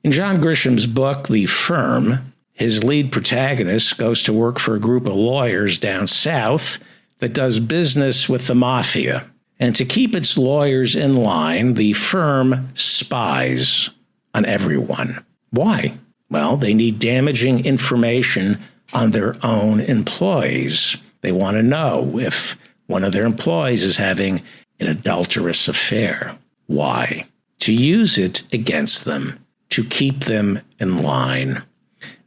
In John Grisham's book, The Firm, his lead protagonist goes to work for a group of lawyers down south that does business with the mafia. And to keep its lawyers in line, the firm spies on everyone. Why? Well, they need damaging information on their own employees. They want to know if one of their employees is having an adulterous affair. Why? To use it against them, to keep them in line.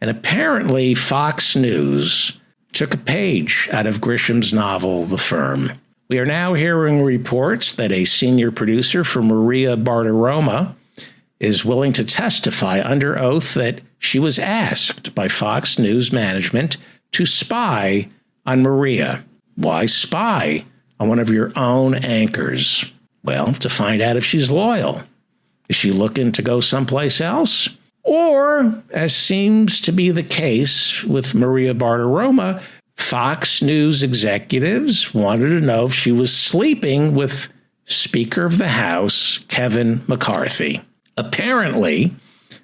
And apparently Fox News took a page out of Grisham's novel, The Firm. We are now hearing reports that a senior producer for Maria Bartiromo is willing to testify under oath that she was asked by Fox News management to spy on Maria. Why spy on one of your own anchors? Well, to find out if she's loyal. Is she looking to go someplace else? Or, as seems to be the case with Maria Bartiromo, Fox News executives wanted to know if she was sleeping with Speaker of the House, Kevin McCarthy. Apparently,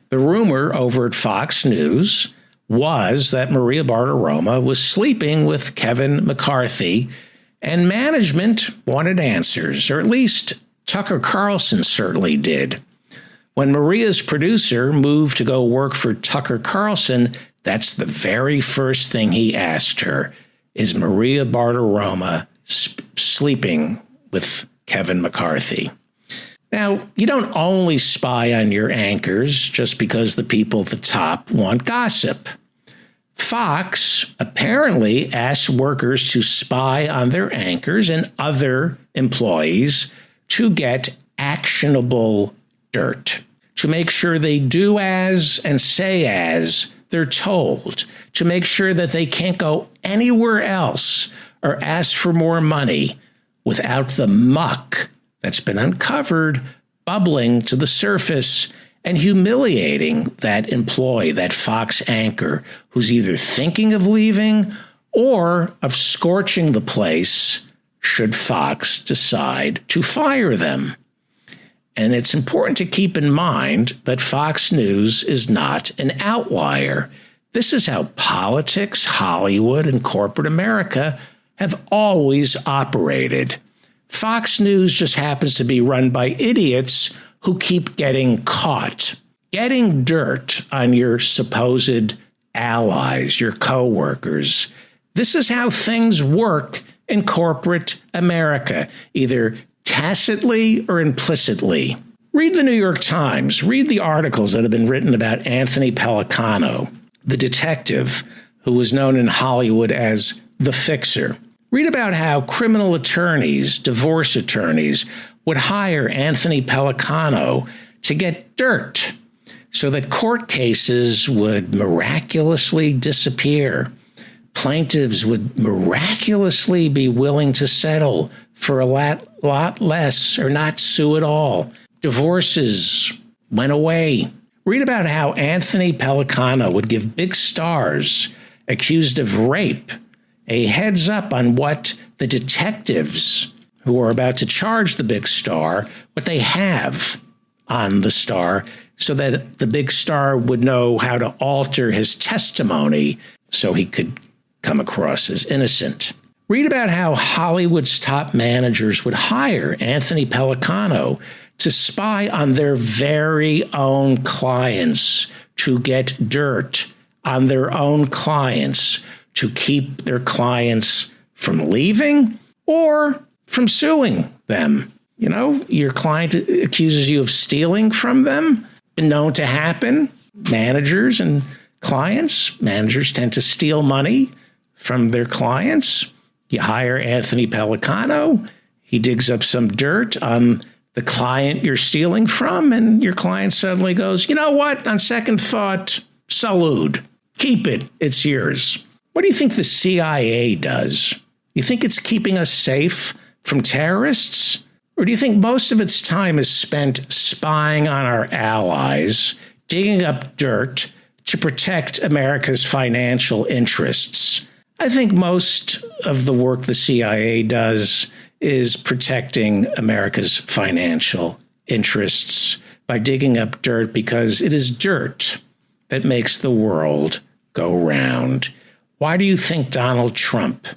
the rumor over at Fox News was that Maria Bartiromo was sleeping with Kevin McCarthy, and management wanted answers, or at least Tucker Carlson certainly did. When Maria's producer moved to go work for Tucker Carlson, that's the very first thing he asked her. Is Maria Bartiromo sleeping with Kevin McCarthy? Now, you don't only spy on your anchors just because the people at the top want gossip. Fox apparently asked workers to spy on their anchors and other employees to get actionable dirt, to make sure they do as and say as they're told, to make sure that they can't go anywhere else or ask for more money without the muck that's been uncovered bubbling to the surface and humiliating that employee, that Fox anchor, who's either thinking of leaving or of scorching the place should Fox decide to fire them. And it's important to keep in mind that Fox News is not an outlier. This is how politics, Hollywood, and corporate America have always operated. Fox News just happens to be run by idiots who keep getting caught, getting dirt on your supposed allies, your coworkers. This is how things work in corporate America, either tacitly or implicitly. Read the New York Times. Read the articles that have been written about Anthony Pellicano, the detective who was known in Hollywood as the Fixer. Read about how criminal attorneys, divorce attorneys, would hire Anthony Pellicano to get dirt so that court cases would miraculously disappear. Plaintiffs would miraculously be willing to settle for a lot less or not sue at all. Divorces went away. Read about how Anthony Pellicano would give big stars accused of rape a heads up on what the detectives who are about to charge the big star, what they have on the star, so that the big star would know how to alter his testimony so he could come across as innocent. Read about how Hollywood's top managers would hire Anthony Pellicano to spy on their very own clients, to get dirt on their own clients, to keep their clients from leaving or from suing them. You know, your client accuses you of stealing from them. Been known to happen. Managers and clients. Managers tend to steal money from their clients. You hire Anthony Pellicano. He digs up some dirt on the client you're stealing from, and your client suddenly goes, you know what? On second thought, salute. Keep it. It's yours. What do you think the CIA does? You think it's keeping us safe from terrorists? Or do you think most of its time is spent spying on our allies, digging up dirt to protect America's financial interests? I think most of the work the CIA does is protecting America's financial interests. by digging up dirt because it is dirt that makes the world go round. Why do you think Donald Trump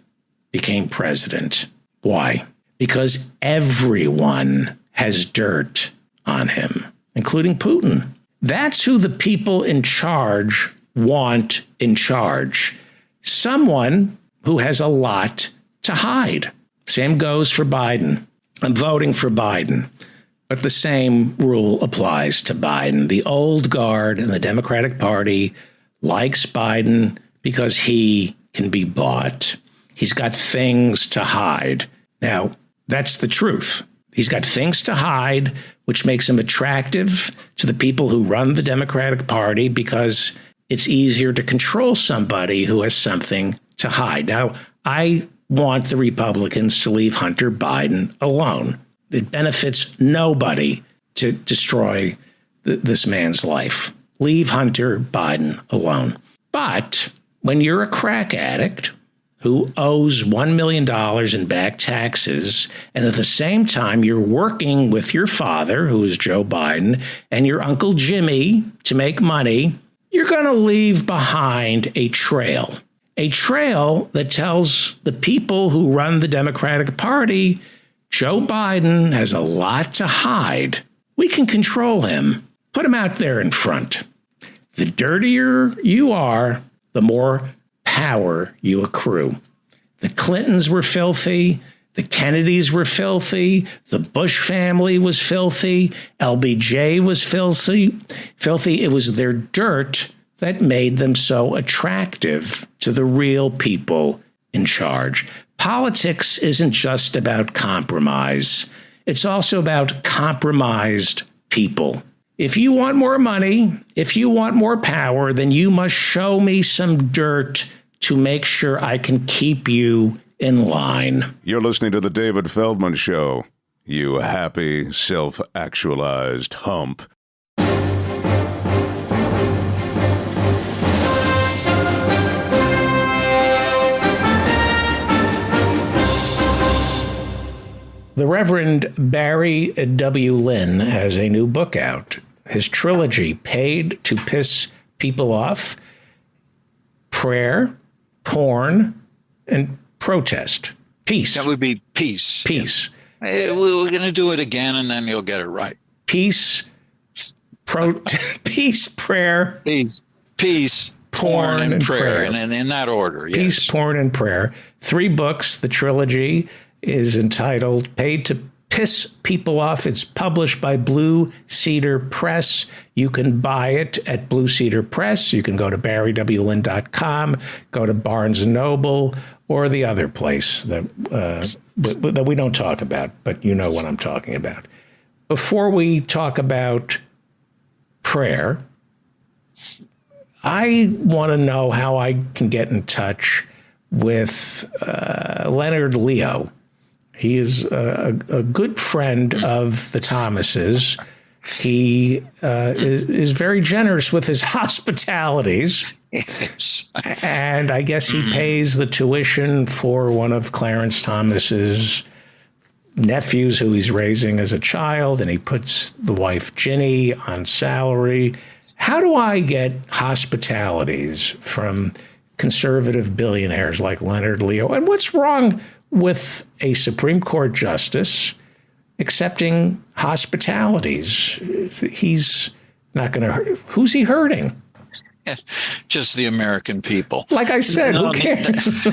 became president? Why? Because everyone has dirt on him, including Putin. That's who the people in charge want in charge. Someone who has a lot to hide. Same goes for Biden. I'm voting for Biden. But the same rule applies to Biden. The old guard in the Democratic Party likes Biden because he can be bought. He's got things to hide. Now, that's the truth. He's got things to hide, which makes him attractive to the people who run the Democratic Party because it's easier to control somebody who has something to hide. Now, I want the Republicans to leave Hunter Biden alone. It benefits nobody to destroy this man's life. Leave Hunter Biden alone. But when you're a crack addict who owes $1 million in back taxes, and at the same time you're working with your father, who is Joe Biden, and your Uncle Jimmy to make money, you're going to leave behind a trail that tells the people who run the Democratic Party, Joe Biden has a lot to hide. We can control him. Put him out there in front. The dirtier you are, the more power you accrue. The Clintons were filthy. The Kennedys were filthy. The Bush family was filthy. LBJ was filthy. It was their dirt that made them so attractive to the real people in charge. Politics isn't just about compromise. It's also about compromised people. If you want more money, if you want more power, then you must show me some dirt to make sure I can keep you in line. You're listening to The David Feldman Show, you happy, self-actualized hump. The Reverend Barry W. Lynn has a new book out. His trilogy, Paid to Piss People Off, Prayer, Porn, and Protest. Peace. That would be peace. Peace. Yeah. We're going to do it again, and then you'll get it right. Peace, peace, prayer. Peace, porn, and prayer. And in that order, yes. Peace, porn, and prayer. 3 books. The trilogy is entitled Paid to Piss People Off. It's published by Blue Cedar Press. You can buy it at Blue Cedar Press. You can go to barrywlynn.com, go to Barnes & Noble, or the other place that we don't talk about, but you know what I'm talking about. Before we talk about prayer, I want to know how I can get in touch with Leonard Leo. He is a good friend of the Thomases. He is very generous with his hospitalities. Yes. And I guess he pays the tuition for one of Clarence Thomas's nephews who he's raising as a child, and he puts the wife Ginny on salary. How do I get hospitalities from conservative billionaires like Leonard Leo? And what's wrong with a Supreme Court justice accepting hospitalities? He's not going to hurt. Who's he hurting? Just the American people. Like I said, who cares?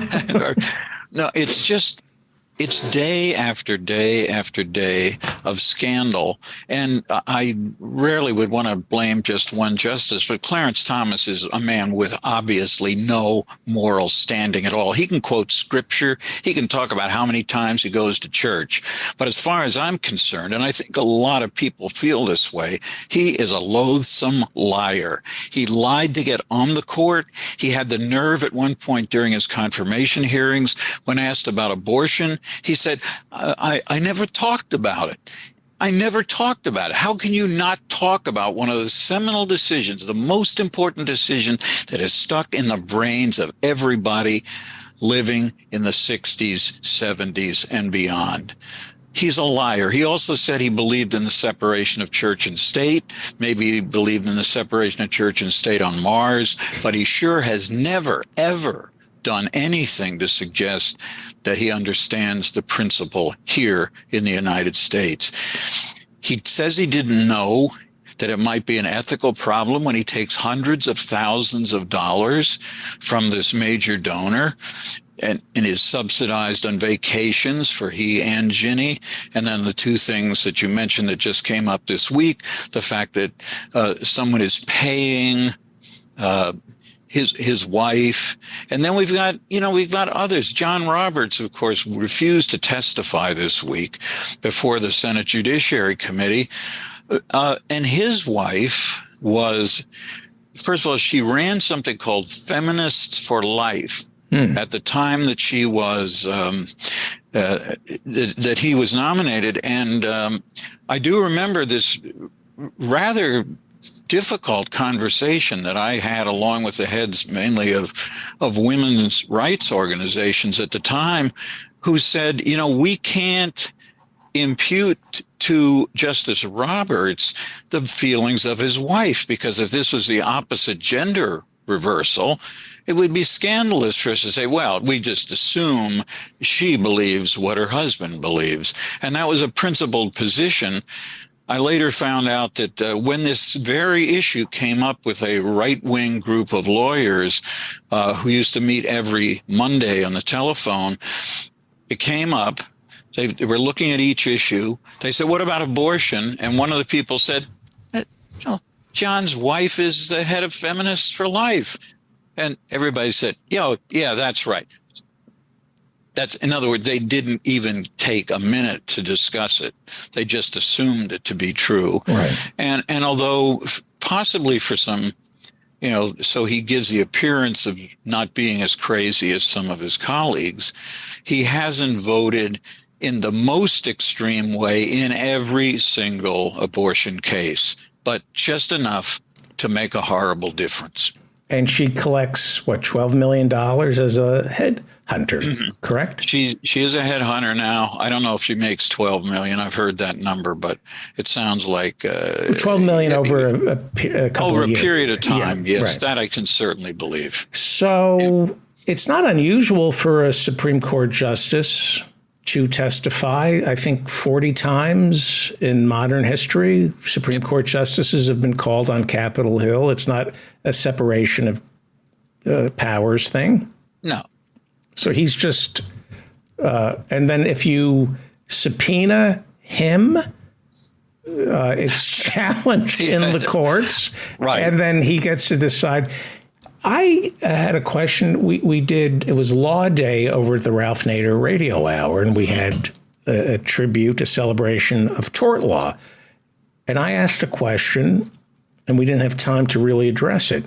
No, it's day after day after day of scandal. And I rarely would want to blame just one justice, but Clarence Thomas is a man with obviously no moral standing at all. He can quote scripture. He can talk about how many times he goes to church. But as far as I'm concerned, and I think a lot of people feel this way, he is a loathsome liar. He lied to get on the court. He had the nerve at one point during his confirmation hearings when asked about abortion. He said, I never talked about it. I never talked about it. How can you not talk about one of the seminal decisions, the most important decision that is stuck in the brains of everybody living in the 60s, 70s, and beyond? he's a liar. He also said he believed in the separation of church and state. Maybe he believed in the separation of church and state on Mars, but he sure has never, ever done anything to suggest that he understands the principle here in the United States. He says he didn't know that it might be an ethical problem when he takes hundreds of thousands of dollars from this major donor and is subsidized on vacations for he and Ginny. And then the two things that you mentioned that just came up this week, the fact that someone is paying his wife. And then we've got others. John Roberts, of course, refused to testify this week before the Senate Judiciary Committee. And his wife was, first of all, she ran something called Feminists for Life at the time that she was, that he was nominated. And I do remember this rather difficult conversation that I had along with the heads mainly of women's rights organizations at the time, who said, we can't impute to Justice Roberts the feelings of his wife, because if this was the opposite gender reversal, it would be scandalous for us to say, well, we just assume she believes what her husband believes. And that was a principled position. I later found out that when this very issue came up with a right-wing group of lawyers who used to meet every Monday on the telephone, it came up. They were looking at each issue. They said, what about abortion? And one of the people said, John's wife is the head of Feminists for Life. And everybody said, yeah, that's right. In other words, they didn't even take a minute to discuss it. They just assumed it to be true. Right. And although possibly for some, so he gives the appearance of not being as crazy as some of his colleagues, he hasn't voted in the most extreme way in every single abortion case, but just enough to make a horrible difference. And she collects, $12 million as a headhunter, correct? She is a headhunter now. I don't know if she makes 12 million. I've heard that number, but it sounds like 12 million over a couple over of years. A period of time. Yeah, yes, right. That I can certainly believe. So it's not unusual for a Supreme Court justice to testify. I think 40 times in modern history, Supreme Court justices have been called on Capitol Hill. It's not a separation of powers thing. No. So he's just, and then if you subpoena him, it's challenged in the courts. Right. And then he gets to decide. I had a question. We did, it was Law Day over at the Ralph Nader Radio Hour, and we had a tribute, a celebration of tort law. And I asked a question, and we didn't have time to really address it.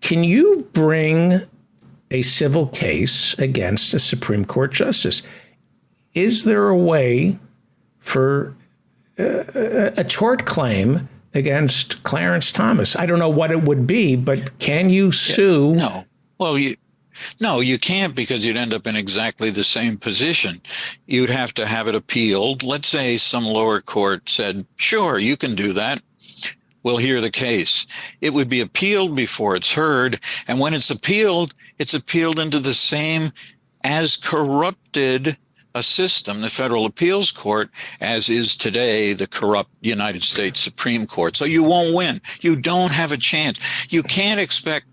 Can you bring a civil case against a Supreme Court justice? Is there a way for a tort claim against Clarence Thomas? I don't know what it would be, but can you sue? No. Well, you can't, because you'd end up in exactly the same position. You'd have to have it appealed. Let's say some lower court said, sure, you can do that. We'll hear the case. It would be appealed before it's heard. And when it's appealed into the same as corrupted a system, the Federal Appeals Court, as is today the corrupt United States Supreme Court. So you won't win. You don't have a chance. You can't expect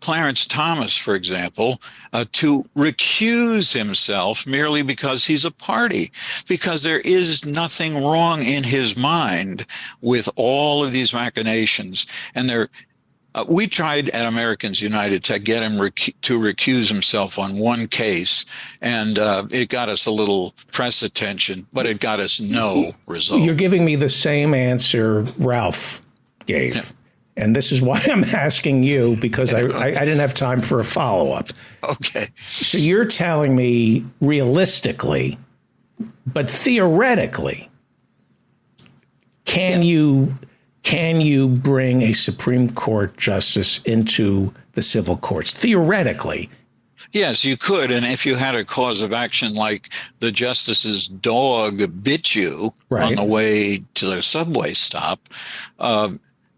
Clarence Thomas, for example, to recuse himself merely because he's a party, because there is nothing wrong in his mind with all of these machinations. And we tried at Americans United to get him to recuse himself on one case, and it got us a little press attention, but it got us no result. You're giving me the same answer Ralph gave. Yeah. And this is why I'm asking you, because I didn't have time for a follow-up. Okay. So you're telling me realistically, but theoretically, can you bring a Supreme Court justice into the civil courts? Theoretically. Yes, you could. And if you had a cause of action like the justice's dog bit you on the way to the subway stop,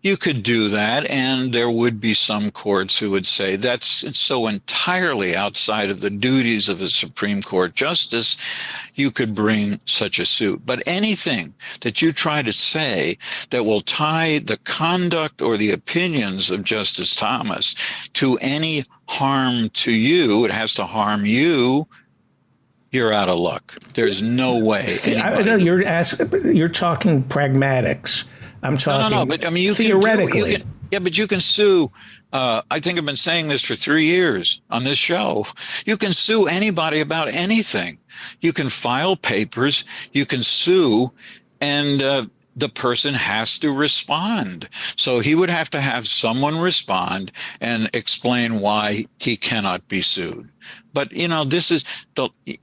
you could do that. And there would be some courts who would say it's so entirely outside of the duties of a Supreme Court justice, you could bring such a suit. But anything that you try to say that will tie the conduct or the opinions of Justice Thomas to any harm to you, it has to harm you, you're out of luck. There's no way. You're talking pragmatics. I'm talking no, but I mean, theoretically. But you can sue. I think I've been saying this for 3 years on this show. You can sue anybody about anything. You can file papers. You can sue, and the person has to respond. So he would have to have someone respond and explain why he cannot be sued. But, this is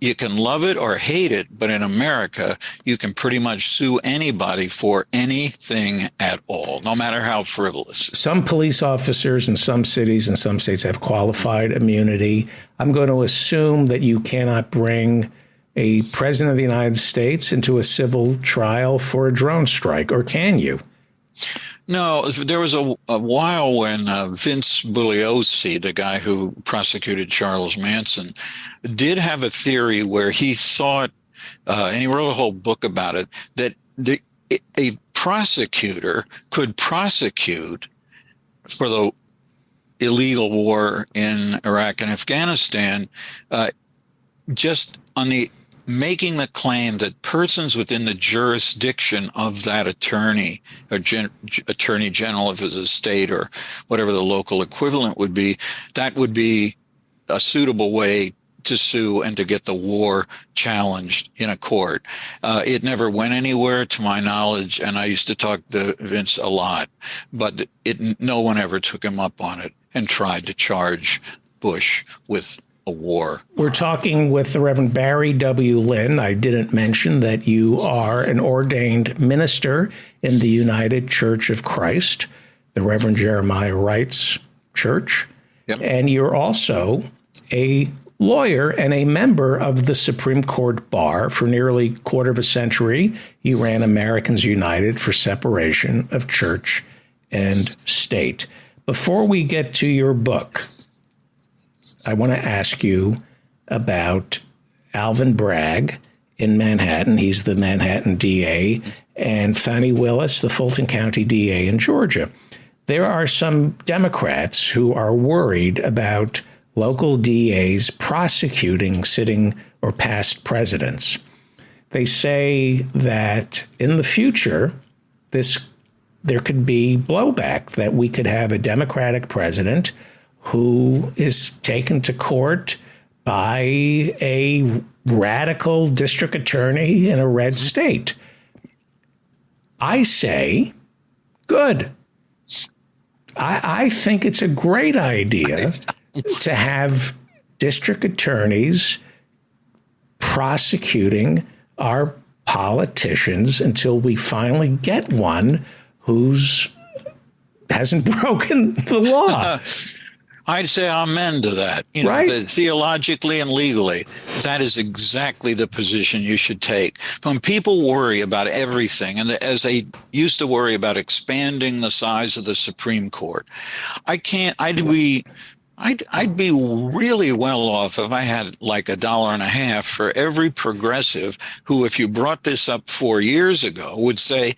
you can love it or hate it, but in America, you can pretty much sue anybody for anything at all, no matter how frivolous. Some police officers in some cities and some states have qualified immunity. I'm going to assume that you cannot bring a president of the United States into a civil trial for a drone strike, or can you? No, there was a while when Vince Bugliosi, the guy who prosecuted Charles Manson, did have a theory where he thought, and he wrote a whole book about it, that a prosecutor could prosecute for the illegal war in Iraq and Afghanistan just on the making the claim that persons within the jurisdiction of that attorney or attorney general, if it's a state or whatever the local equivalent would be, that would be a suitable way to sue and to get the war challenged in a court. It never went anywhere to my knowledge, and I used to talk to Vince a lot, but no one ever took him up on it and tried to charge Bush with a war. We're talking with the Reverend Barry W. Lynn. I didn't mention that you are an ordained minister in the United Church of Christ, the Reverend Jeremiah Wright's church. Yep. And you're also a lawyer and a member of the Supreme Court Bar. For nearly a quarter of a century, you ran Americans United for separation of church and state. Before we get to your book, I want to ask you about Alvin Bragg in Manhattan. He's the Manhattan DA, and Fani Willis, the Fulton County DA in Georgia. There are some Democrats who are worried about local DAs prosecuting sitting or past presidents. They say that in the future, there could be blowback, that we could have a Democratic president who is taken to court by a radical district attorney in a red state. I say, good. I think it's a great idea to have district attorneys prosecuting our politicians until we finally get one who's hasn't broken the law. I'd say amen to that. Right. Theologically and legally, that is exactly the position you should take. When people worry about everything, and as they used to worry about expanding the size of the Supreme Court, I'd be really well off if I had like $1.50 for every progressive who, if you brought this up 4 years ago, would say,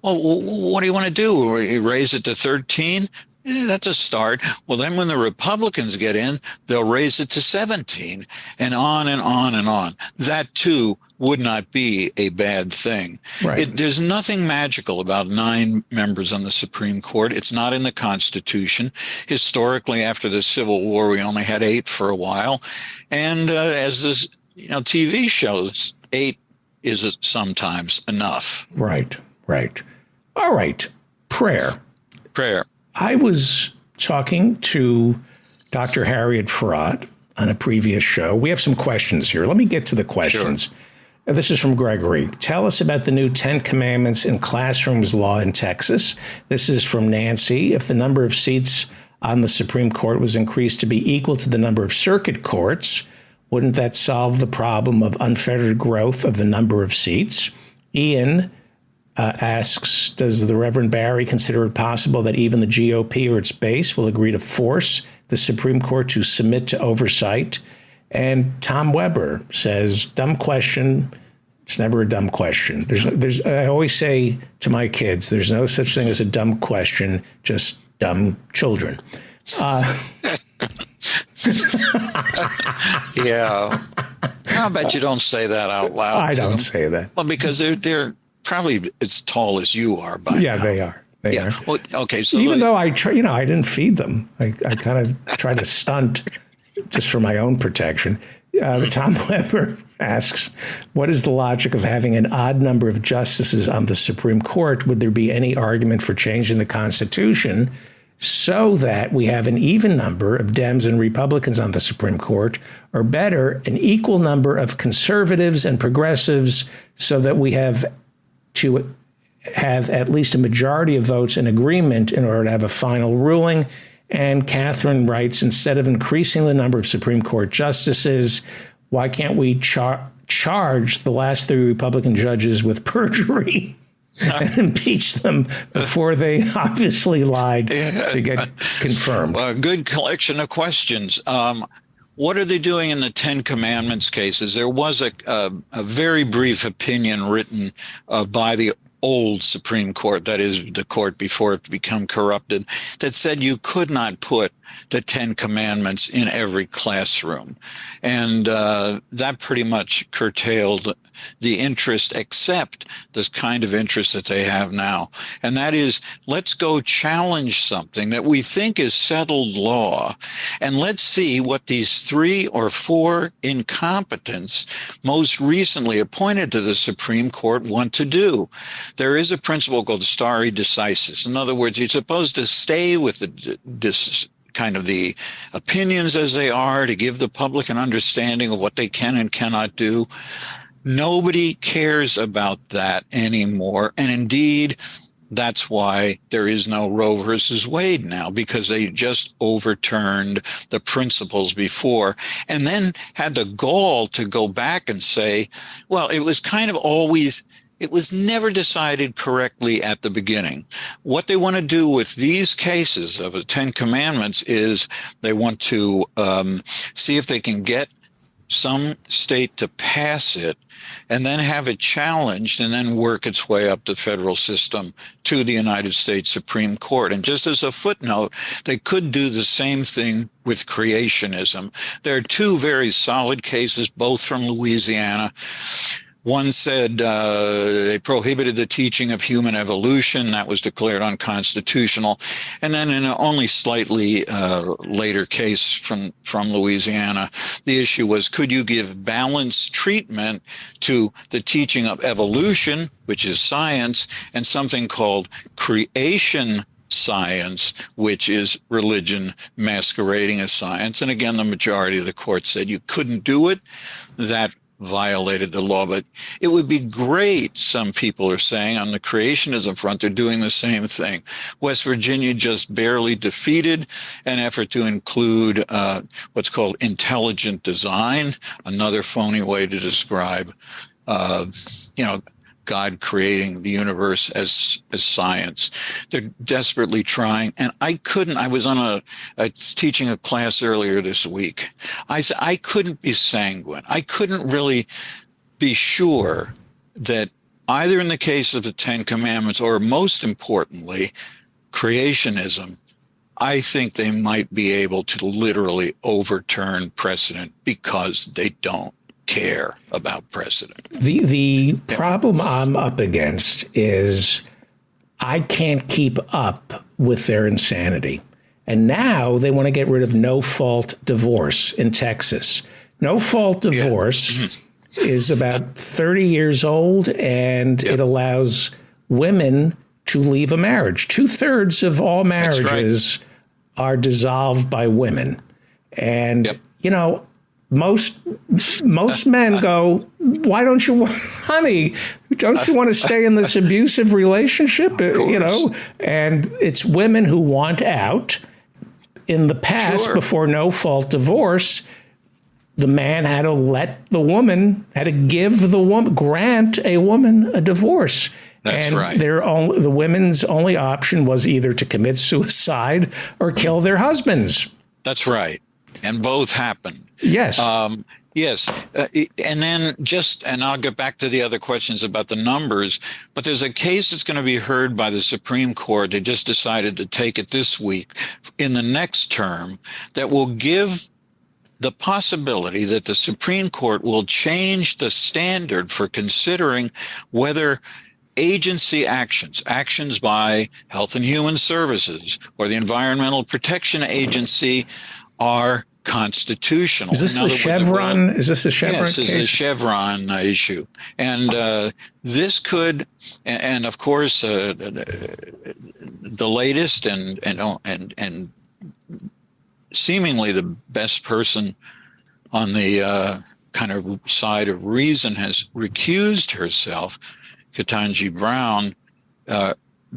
well, what do you want to do? Raise it to 13? That's a start. Well, then when the Republicans get in, they'll raise it to 17, and on and on and on. That, too, would not be a bad thing. Right. There's nothing magical about 9 members on the Supreme Court. It's not in the Constitution. Historically, after the Civil War, we only had 8 for a while. And as this, TV shows, 8 is sometimes enough. Right. All right. Prayer. I was talking to Dr. Harriet Fraad on a previous show. We have some questions here. Let me get to the questions. Sure. This is from Gregory. Tell us about the new 10 Commandments in classrooms law in Texas. This is from Nancy. If the number of seats on the Supreme Court was increased to be equal to the number of circuit courts, wouldn't that solve the problem of unfettered growth of the number of seats? Ian asks, does the Reverend Barry consider it possible that even the GOP or its base will agree to force the Supreme Court to submit to oversight? And Tom Weber says, dumb question. It's never a dumb question. I always say to my kids, there's no such thing as a dumb question, just dumb children. Yeah. I bet you don't say that out loud. I don't say that. Well, because they're probably as tall as you are by now. Yeah, they are. They are. Well, okay, so even though I didn't feed them. I kind of try to stunt just for my own protection. Tom Weber asks, what is the logic of having an odd number of justices on the Supreme Court? Would there be any argument for changing the Constitution so that we have an even number of Dems and Republicans on the Supreme Court, or better, an equal number of conservatives and progressives, so that we have to have at least a majority of votes in agreement in order to have a final ruling? And Catherine writes, instead of increasing the number of Supreme Court justices, why can't we charge the last 3 Republican judges with perjury and impeach them before they obviously lied to get confirmed? Good collection of questions. What are they doing in the Ten Commandments cases? There was a very brief opinion written by the old Supreme Court, that is the court before it became corrupted, that said you could not put the Ten Commandments in every classroom. And that pretty much curtailed the interest, except this kind of interest that they have now. And that is, let's go challenge something that we think is settled law, and let's see what these 3 or 4 incompetents most recently appointed to the Supreme Court want to do. There is a principle called stare decisis. In other words, you're supposed to stay with the opinions as they are, to give the public an understanding of what they can and cannot do. Nobody cares about that anymore. And indeed, that's why there is no Roe versus Wade now, because they just overturned the principles before and then had the gall to go back and say, well, it was never decided correctly at the beginning. What they want to do with these cases of the Ten Commandments is they want to see if they can get some state to pass it and then have it challenged and then work its way up the federal system to the United States Supreme Court. And just as a footnote, they could do the same thing with creationism. There are 2 very solid cases, both from Louisiana. One said they prohibited the teaching of human evolution. That was declared unconstitutional. And then in an only slightly later case from Louisiana, the issue was, could you give balanced treatment to the teaching of evolution, which is science, and something called creation science, which is religion masquerading as science? And again, the majority of the court said you couldn't do it. That violated the law. But it would be great, some people are saying, on the creationism front, they're doing the same thing. West Virginia just barely defeated an effort to include what's called intelligent design, another phony way to describe God creating the universe as science. They're desperately trying. And I was teaching a class earlier this week. I said, I couldn't be sanguine. I couldn't really be sure that either in the case of the Ten Commandments or most importantly, creationism, I think they might be able to literally overturn precedent because they don't care about precedent. The problem I'm up against is I can't keep up with their insanity. And now they want to get rid of no-fault divorce in Texas. No-fault divorce is about 30 years old, and it allows women to leave a marriage. 2/3 of all marriages are dissolved by women. And, most men go, why don't you, honey, don't you want to stay in this abusive relationship? And it's women who want out. in the past, Sure. before no-fault divorce, the man had to grant a woman a divorce. That's and right. The women's only option was either to commit suicide or kill their husbands. That's right. And both happened. Yes. Yes. And then and I'll get back to the other questions about the numbers, but there's a case that's going to be heard by the Supreme Court. They just decided to take it this week in the next term that will give the possibility that the Supreme Court will change the standard for considering whether agency actions by Health and Human Services or the Environmental Protection Agency are constitutional. Is this the Chevron? Is this a Chevron case? Yes, it's a Chevron issue. And this could, and of course, the latest and seemingly the best person on the kind of side of reason has recused herself, Ketanji Brown,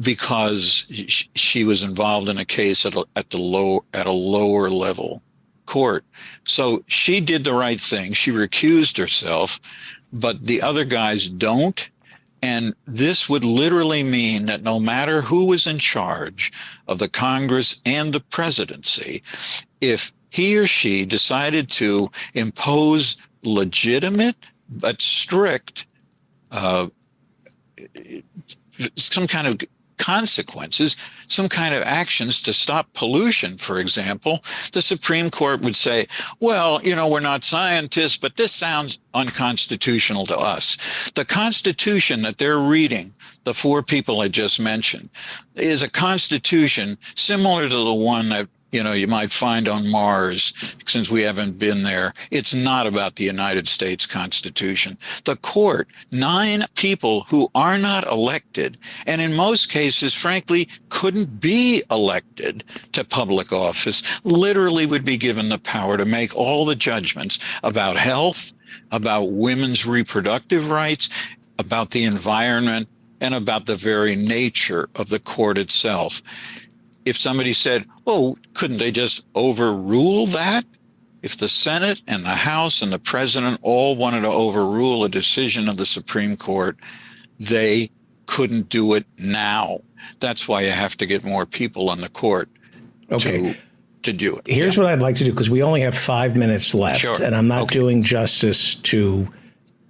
because she was involved in a case at a lower level court. So she did the right thing. She recused herself, but the other guys don't. And this would literally mean that no matter who was in charge of the Congress and the presidency, if he or she decided to impose legitimate but strict some kind of consequences, some kind of actions to stop pollution, for example, the Supreme Court would say, well, we're not scientists, but this sounds unconstitutional to us. The Constitution that they're reading, the four people I just mentioned, is a constitution similar to the one that you might find on Mars, since we haven't been there. It's not about the United States Constitution. The court, 9 people who are not elected, and in most cases, frankly, couldn't be elected to public office, literally would be given the power to make all the judgments about health, about women's reproductive rights, about the environment, and about the very nature of the court itself. If somebody said, oh, couldn't they just overrule that? If the Senate and the House and the president all wanted to overrule a decision of the Supreme Court, they couldn't do it now. That's why you have to get more people on the court to do it. Here's what I'd like to do, because we only have 5 minutes left, Sure. and I'm not doing justice to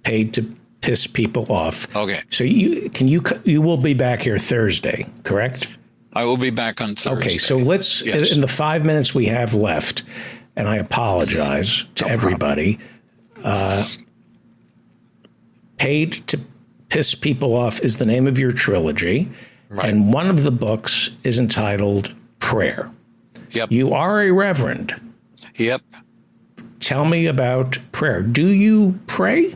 paid to piss people off. Okay. So you will be back here Thursday, correct? I will be back on Thursday. Okay, so let's, Yes. in the 5 minutes we have left, and I apologize to everybody, Paid to Piss People Off is the name of your trilogy, Right. and one of the books is entitled Prayer. Yep. You are a reverend. Yep. Tell me about prayer. Do you pray?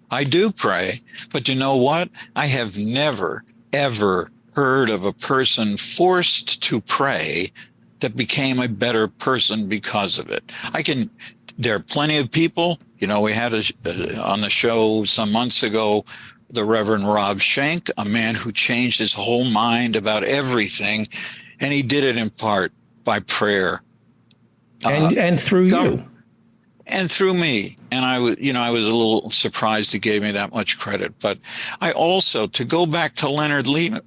I do pray, but you know what? I have never, ever heard of a person forced to pray that became a better person because of it. There are plenty of people, we had on the show some months ago, the Reverend Rob Schenck, a man who changed his whole mind about everything, and he did it in part by prayer. And through you. And through me. And I was a little surprised he gave me that much credit. But I also, to go back to Leonard Leo,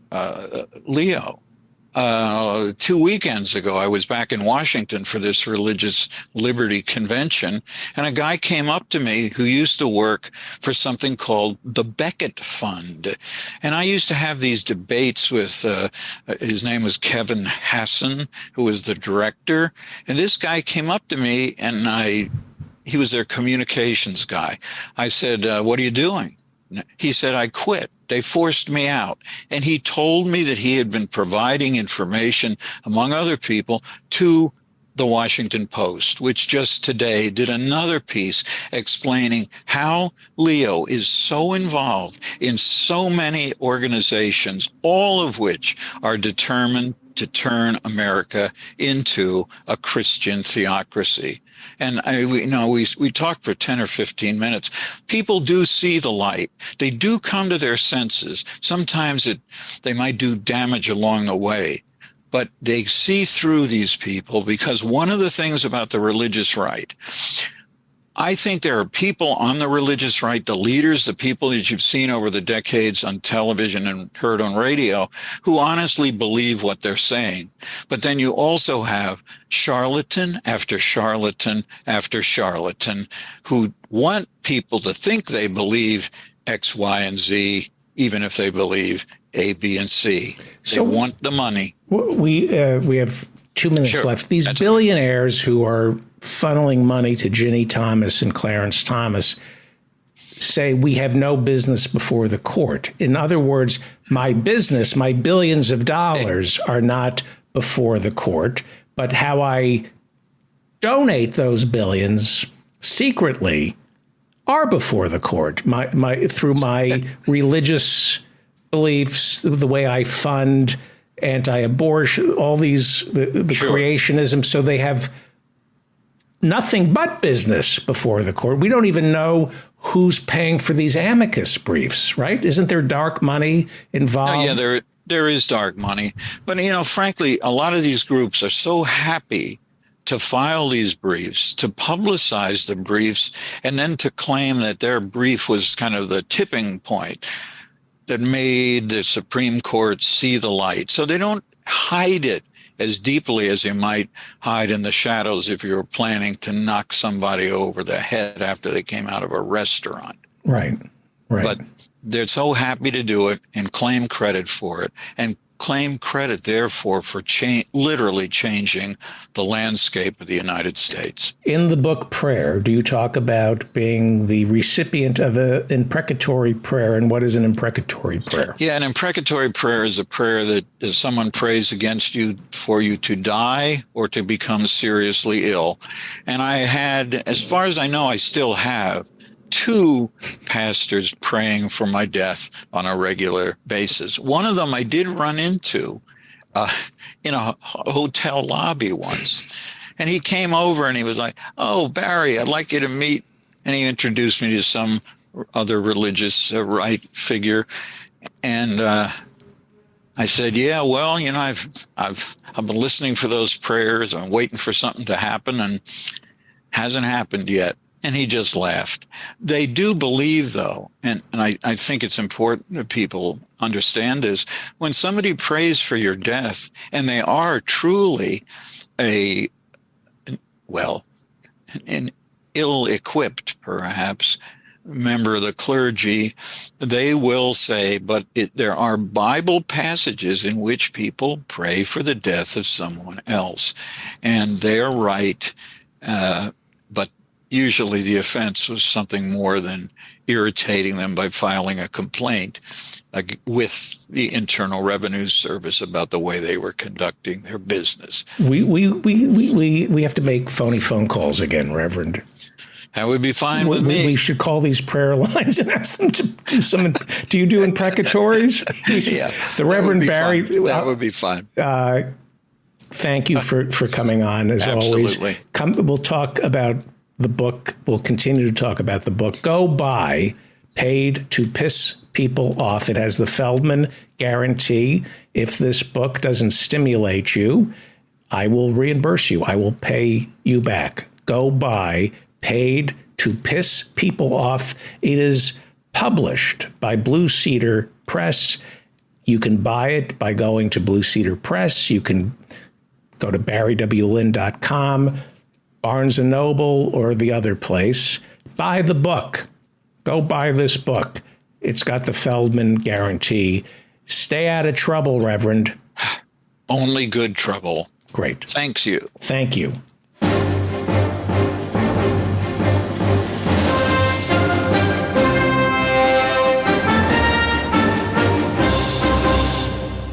2 weekends ago, I was back in Washington for this religious liberty convention, and a guy came up to me who used to work for something called the Becket Fund. And I used to have these debates with, his name was Kevin Hassan, who was the director. And this guy came up to me, and he was their communications guy. I said, what are you doing? He said, I quit. They forced me out. And he told me that he had been providing information, among other people, to the Washington Post, which just today did another piece explaining how Leo is so involved in so many organizations, all of which are determined to turn America into a Christian theocracy. And we talked for 10 or 15 minutes. People do see the light. They do come to their senses. Sometimes they might do damage along the way, but they see through these people, because one of the things about the religious right, I think there are people on the religious right, the leaders, the people that you've seen over the decades on television and heard on radio, who honestly believe what they're saying. But then you also have charlatan after charlatan after charlatan who want people to think they believe X, Y, and Z, even if they believe A, B, and C. They want the money. We have 2 minutes left. These billionaires who are funneling money to Ginny Thomas and Clarence Thomas say we have no business before the court. In other words, my business, my billions of dollars are not before the court, but how I donate those billions secretly are before the court. Through my religious beliefs, the way I fund anti-abortion, all these, the creationism, so they have nothing but business before the court. We don't even know who's paying for these amicus briefs, right? Isn't there dark money involved? No, yeah, there is dark money. But, frankly, a lot of these groups are so happy to file these briefs, to publicize the briefs, and then to claim that their brief was kind of the tipping point that made the Supreme Court see the light. So they don't hide it as deeply as you might hide in the shadows if you were planning to knock somebody over the head after they came out of a restaurant. Right. But they're so happy to do it and claim credit for it, and claim credit, therefore, for literally changing the landscape of the United States. In the book Prayer, do you talk about being the recipient of an imprecatory prayer, and what is an imprecatory prayer? Yeah, an imprecatory prayer is a prayer that someone prays against you for you to die or to become seriously ill. And I had, as far as I know, I still have 2 pastors praying for my death on a regular basis. One of them I did run into in a hotel lobby once. And he came over and he was like, "Oh, Barry, I'd like you to meet." And he introduced me to some other religious right figure. And I said, "Yeah, well, I've been listening for those prayers. I'm waiting for something to happen, and hasn't happened yet." And he just laughed. They do believe, though, and I think it's important that people understand this, when somebody prays for your death and they are truly an ill-equipped, perhaps, member of the clergy, they will say, but there are Bible passages in which people pray for the death of someone else. And they're right, but usually the offense was something more than irritating them by filing a complaint with the Internal Revenue Service about the way they were conducting their business. We have to make phony phone calls again, Reverend. That would be fine with me. We should call these prayer lines and ask them to do some. Do you do imprecatories? Yeah, the Reverend Barry. That would be fine. Thank you for coming on, as Absolutely. always. We'll talk about the book. We'll continue to talk about the book. Go buy Paid to Piss People Off. It has the Feldman guarantee. If this book doesn't stimulate you, I will reimburse you. I will pay you back. Go buy Paid to Piss People Off. It is published by Blue Cedar Press. You can buy it by going to Blue Cedar Press. You can go to barrywlynn.com, Barnes & Noble, or the other place. Buy the book. Go buy this book. It's got the Feldman guarantee. Stay out of trouble, Reverend. Only good trouble. Great. Thanks you. Thank you.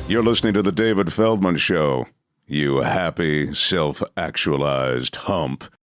You're listening to The David Feldman Show. You happy, self-actualized hump.